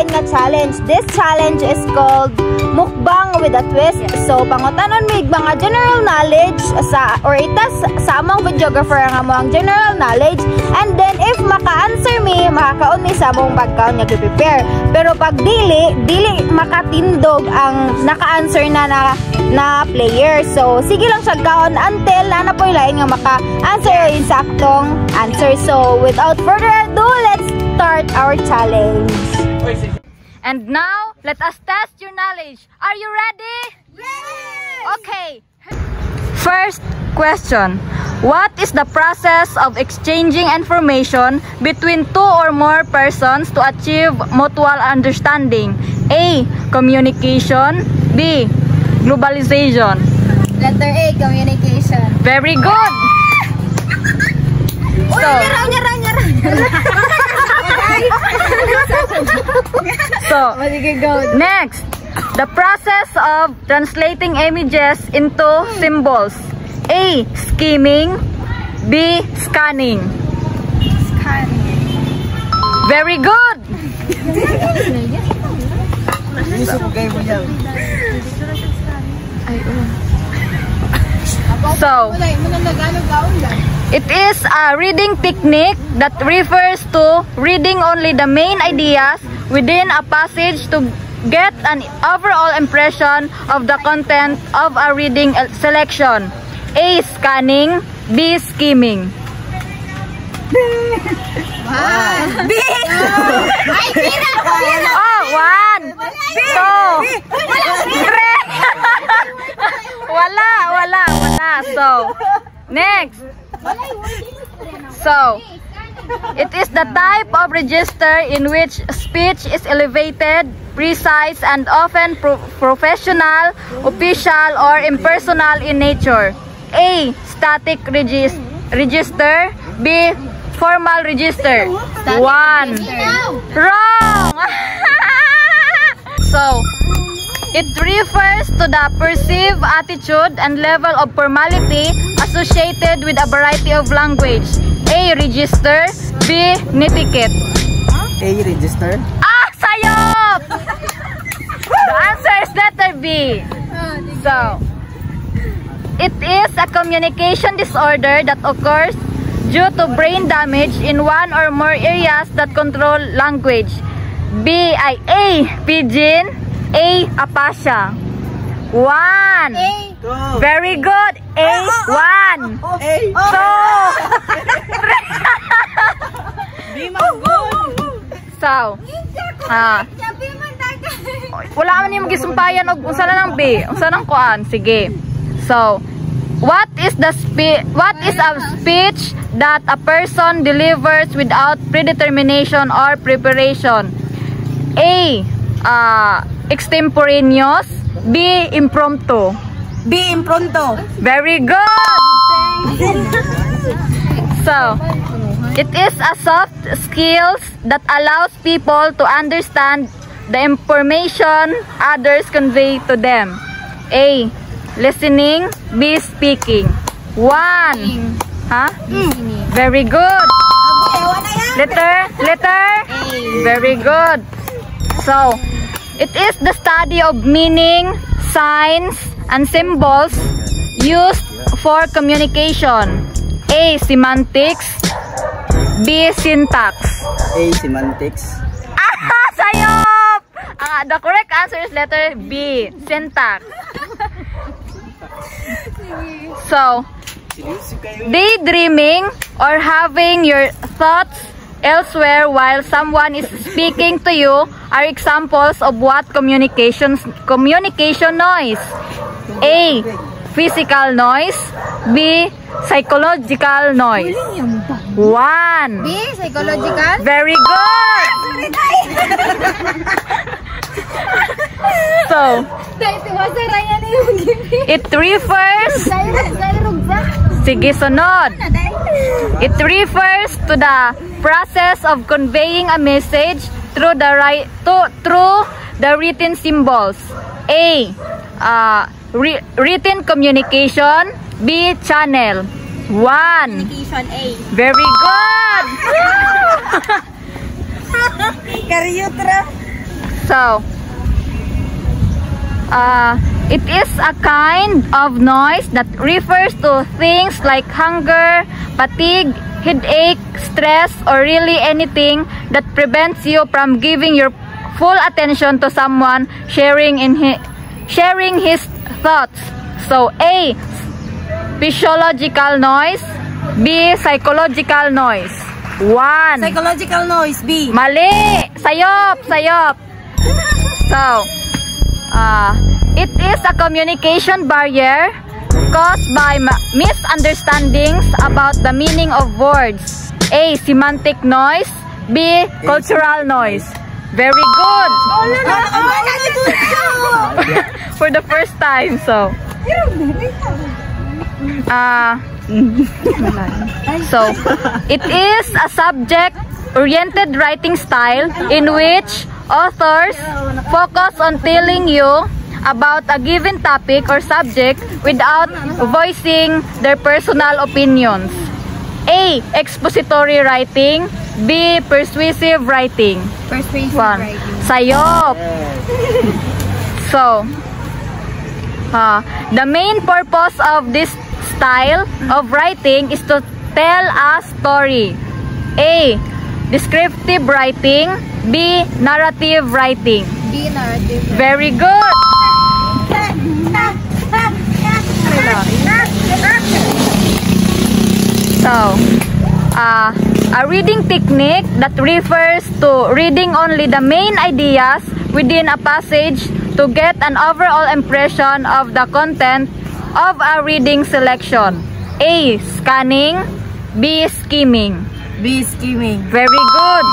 lain nga challenge. This challenge is called mukbang with a twist. So pangutanon mig mga general knowledge or itas sa among videographer nga mo ang general knowledge, and then if maka-answer mi, makakaon mi sa among pagkaon nga prepare. Pero pag dili makatindog ang naka-answer na player. So sige lang siya kaon until na po lain nga maka-answer yung saktong answer. So without further ado, let's start our challenge. And now, let us test your knowledge. Are you ready? Yes! Okay. First question. What is the process of exchanging information between two or more persons to achieve mutual understanding? A. Communication. B. Globalization. Letter A, communication. Very good. So, next, the process of translating images into symbols. A. Skimming. B. Scanning. Very good. So, it is a reading technique that refers to reading only the main ideas within a passage to get an overall impression of the content of a reading selection. A. Scanning. B. Skimming. B! Oh, 1, 2, 3. Wala. So, next. So, it is the type of register in which speech is elevated, precise, and often professional, official, or impersonal in nature. A. Static register. B. Formal register. 1. Wrong! So, it refers to the perceived attitude and level of formality associated with a variety of language. A. Register. B. Netiquette. A. Register. Ah! Sayop! The answer is letter B. So, it is a communication disorder that occurs due to brain damage in one or more areas that control language. B. A. Pidgin. A. Aphasia. 1. Very good. A. 1. 2. 3. So, wala man yung magisumpayan og unsa na lang B, unsa nang kuan. Sige. So, what is a speech that a person delivers without predetermination or preparation? A. Extemporaneous. B. Impromptu. B. Impronto. Very good. So, it is a soft skills that allows people to understand the information others convey to them. A. Listening. B. Speaking. 1. Huh? Very good. Letter. Very good. So, it is the study of meaning, signs, and symbols used for communication. A. Semantics. B. Syntax. A. Semantics. Ah! Sayop! The correct answer is letter B. Syntax. So, daydreaming or having your thoughts elsewhere while someone is speaking to you are examples of what communication noise. A. Physical noise. B. Psychological noise. 1. B. Psychological. Very good. So, it refers. Sige, sunod. It refers to the process of conveying a message through the written symbols. A. Written communication. B. Channel. 1. Communication A. Very good. Karyutra. So, it is a kind of noise that refers to things like hunger, fatigue, headache, stress, or really anything that prevents you from giving your full attention to someone sharing his thoughts. So, A, physiological noise. B, psychological noise. 1. Psychological noise, B. Mali! Sayop! Sayop! So, it is a communication barrier caused by misunderstandings about the meaning of words. A, semantic noise. B, cultural noise. Very good! For the first time, so. So, it is a subject-oriented writing style in which authors focus on telling you about a given topic or subject without voicing their personal opinions. A, expository writing. B, persuasive writing. Persuasive 1. writing. Sayop. So, the main purpose of this style of writing is to tell a story. A, descriptive writing. B, narrative writing. B, narrative. Very good. So, a reading technique that refers to reading only the main ideas within a passage to get an overall impression of the content of a reading selection. A, scanning. B, skimming. B, skimming. Very good.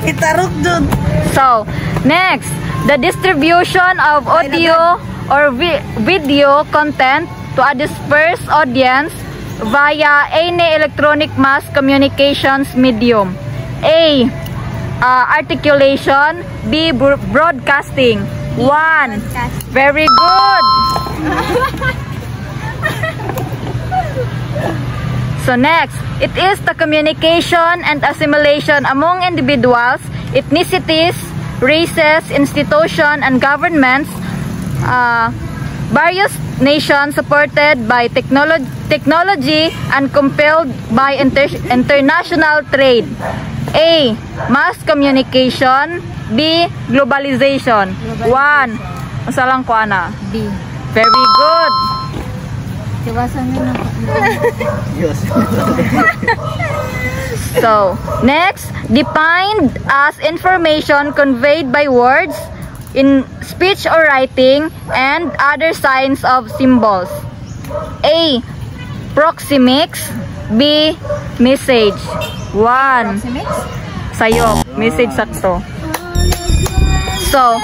Itarok dun. So, next, the distribution of audio or video content to a dispersed audience via any electronic mass communications medium. A, articulation. B, broadcasting. 1. Very good. So next, it is the communication and assimilation among individuals, ethnicities, races, institutions, and governments, various nations supported by technology and compelled by international trade. A, mass communication. B, globalization. 1. Masalang ko ana. B. Very good. Yes. So, next, defined as information conveyed by words in speech or writing and other signs of symbols. A, proxemics. B, message. 1. Proxemics? Sayo, message sakto. So,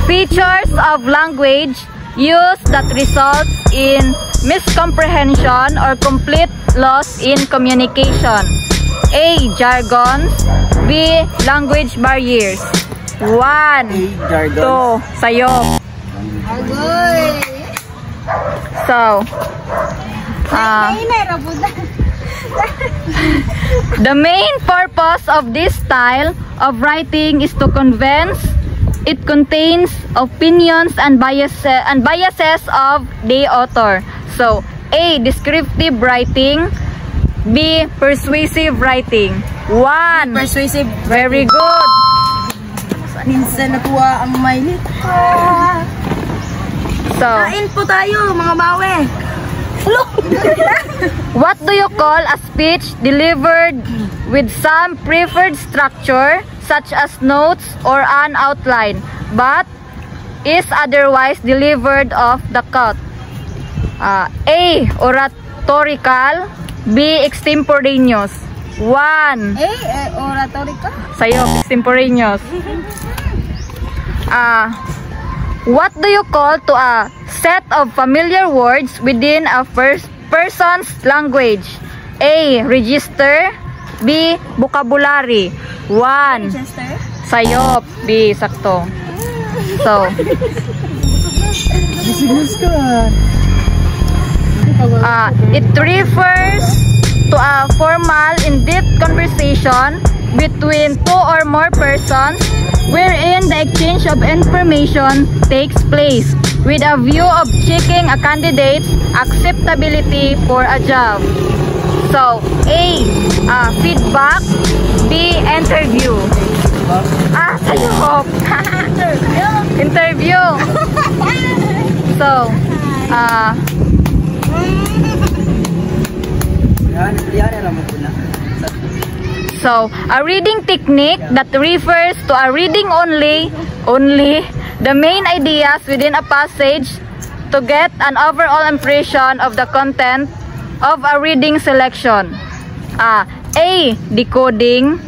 features of language use that results in miscomprehension or complete loss in communication. A, jargons. B, language barriers. 1, jargons. 2, sayo. Agoy! So, the main purpose of this style of writing is to convince. It contains opinions and biases of the author. So, A, descriptive writing. B, persuasive writing. 1. Persuasive. Very good. Minsan natuwa ang mainit. So, Kain po tayo, mga bawe. what do you call a speech delivered with some preferred structure, such as notes or an outline, but is otherwise delivered off the cuff? A, oratorical. B, extemporaneous. 1. Oratorical? Sa'yo, extemporaneous. What do you call to a set of familiar words within a person's language? A, register. B, vocabulary. 1. Chester? Sayop. B, sakto. So, it refers to a formal, in-depth conversation between two or more persons wherein the exchange of information takes place with a view of checking a candidate's acceptability for a job. So, A, feedback. B, interview. Sayop. Interview. So, a reading technique that refers to a reading only the main ideas within a passage to get an overall impression of the content of a reading selection. A, decoding.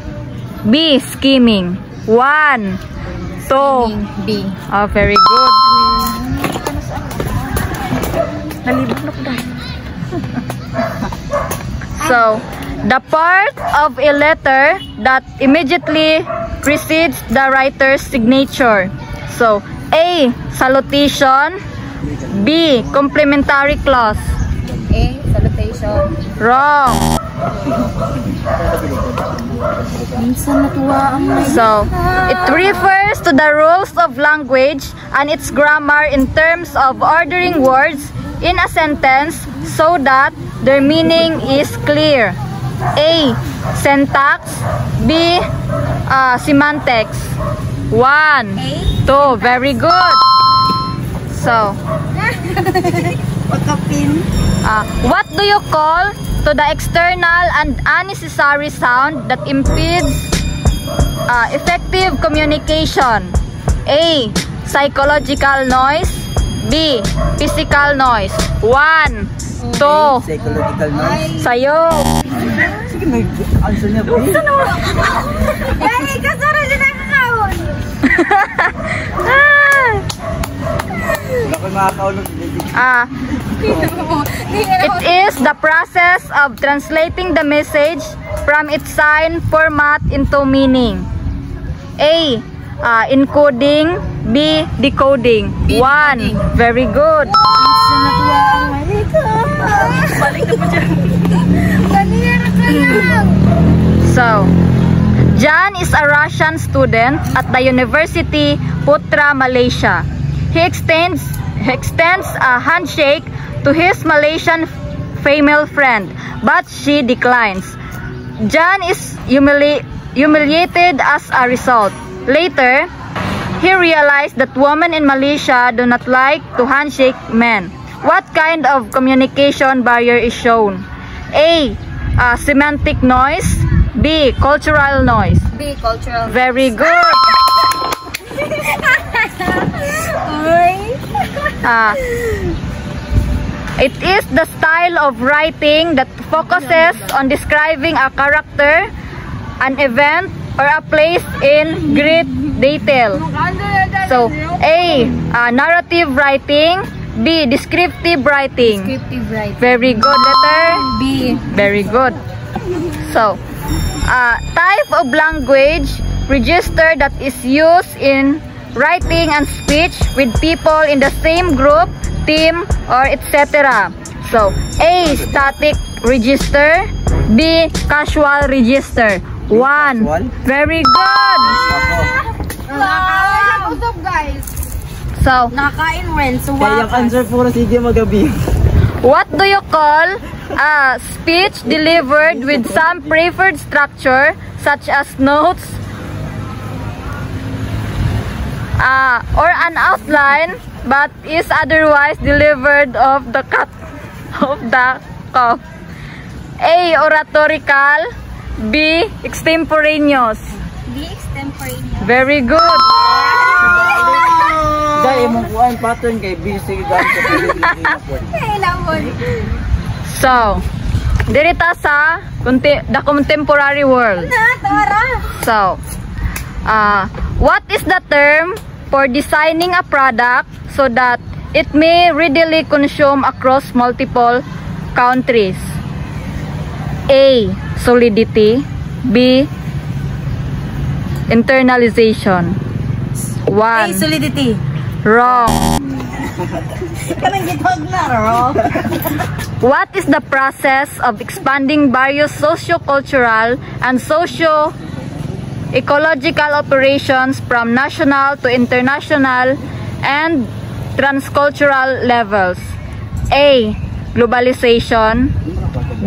B, skimming. 1, 2. B. Very good. So, the part of a letter that immediately precedes the writer's signature. So, A, salutation. B, complementary clause. A, salutation. Wrong. So, it refers to the rules of language and its grammar in terms of ordering words in a sentence so that their meaning is clear. A, syntax. B, semantics. 1, 2. Very good. So, what do you call to the external and unnecessary sound that impedes effective communication? A, psychological noise. B, physical noise. 1, 2. Psychological noise. Sayo. Sige, answer niya po. Dali, kasara siya nakakawon. Baka makakaulog. It is the process of translating the message from its sign format into meaning. A, encoding. B, decoding. 1, very good. So, John is a Russian student at the University Putra, Malaysia. He extends a handshake to his Malaysian female friend, but she declines. John is humiliated as a result. Later, he realized that women in Malaysia do not like to handshake men. What kind of communication barrier is shown? A, semantic noise. B, cultural noise. B, cultural. Very good. It is the style of writing that focuses on describing a character, an event, or a place in great detail. So, A, narrative writing. B, descriptive writing. Descriptive writing. Very good. Letter B. Very good. So, type of language register that is used in writing and speech with people in the same group, team, or etc. So, A, static register. B, casual register. 1. Very good. What's up, guys? So, Nakain rin. So, Kaya yung answer po na sige magabi. what do you call a speech delivered with some preferred structure such as notes or an outline but is otherwise delivered off the cuff? A, oratorical. B, extemporaneous. B, extemporaneous. Very good. Dahil mong kuhaan pattern kay busy dahil sa So, dirita sa the contemporary world. So, what is the term for designing a product so that it may readily consume across multiple countries? A, solidity. B, internalization. 1. solidity. Wrong. Kanang gitog na, ro. What is the process of expanding various socio-cultural and ecological operations from national to international and transcultural levels. A. Globalization.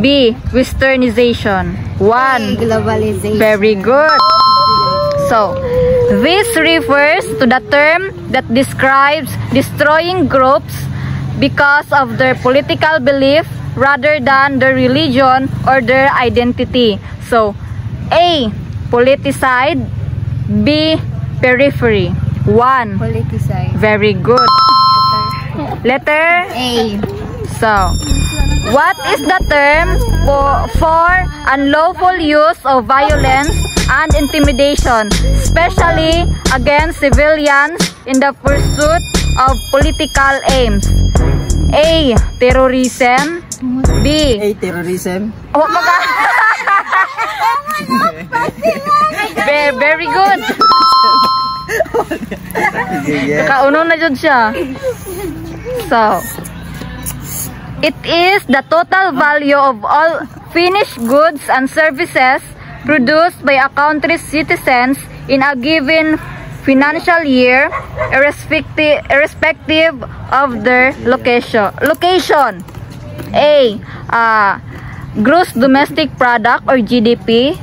B. Westernization. 1. Globalization. Very good. So, this refers to the term that describes destroying groups because of their political belief rather than their religion or their identity. So, A. Politicide. B. Periphery. 1. Politicized. Very good. Letter A. So, what is the term for unlawful use of violence and intimidation, especially against civilians in the pursuit of political aims? A. Terrorism. B. A. Terrorism. Oh, very good. Kauno na jud siya. So, it is the total value of all finished goods and services produced by a country's citizens in a given financial year, irrespective of their location. A. Gross domestic product or GDP.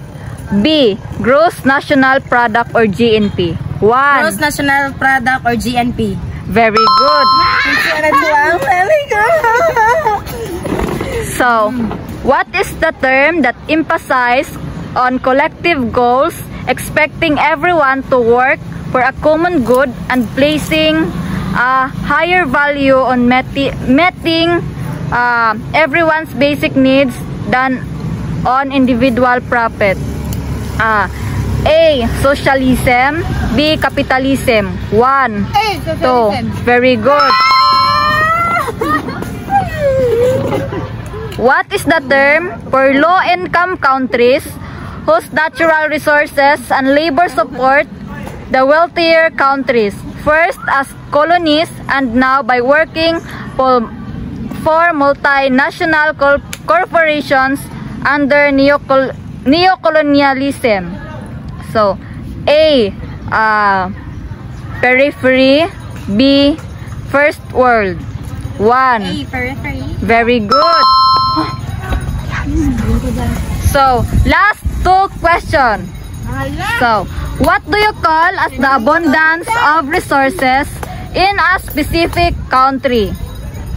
B. Gross national product or GNP. 1. Gross national product or GNP. Very good. So, what is the term that emphasizes on collective goals, expecting everyone to work for a common good and placing a higher value on meeting everyone's basic needs than on individual profit? A. Socialism. B. Capitalism. 1. 2. Very good. What is the term for low-income countries whose natural resources and labor support the wealthier countries, first as colonies and now by working for multinational corporations under neocolonialism? So, A. Periphery. B. First world. 1. A. Periphery. Very good. So, last 2 questions. So, what do you call as the abundance of resources in a specific country?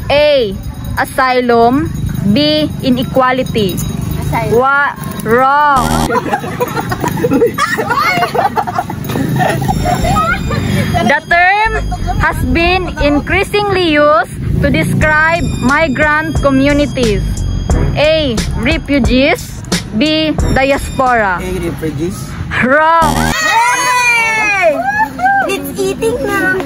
A. Asylum. B. Inequality. Wrong. The term has been increasingly used to describe migrant communities. A. Refugees. B. Diaspora. A. Refugees. Wrong. It's eating now.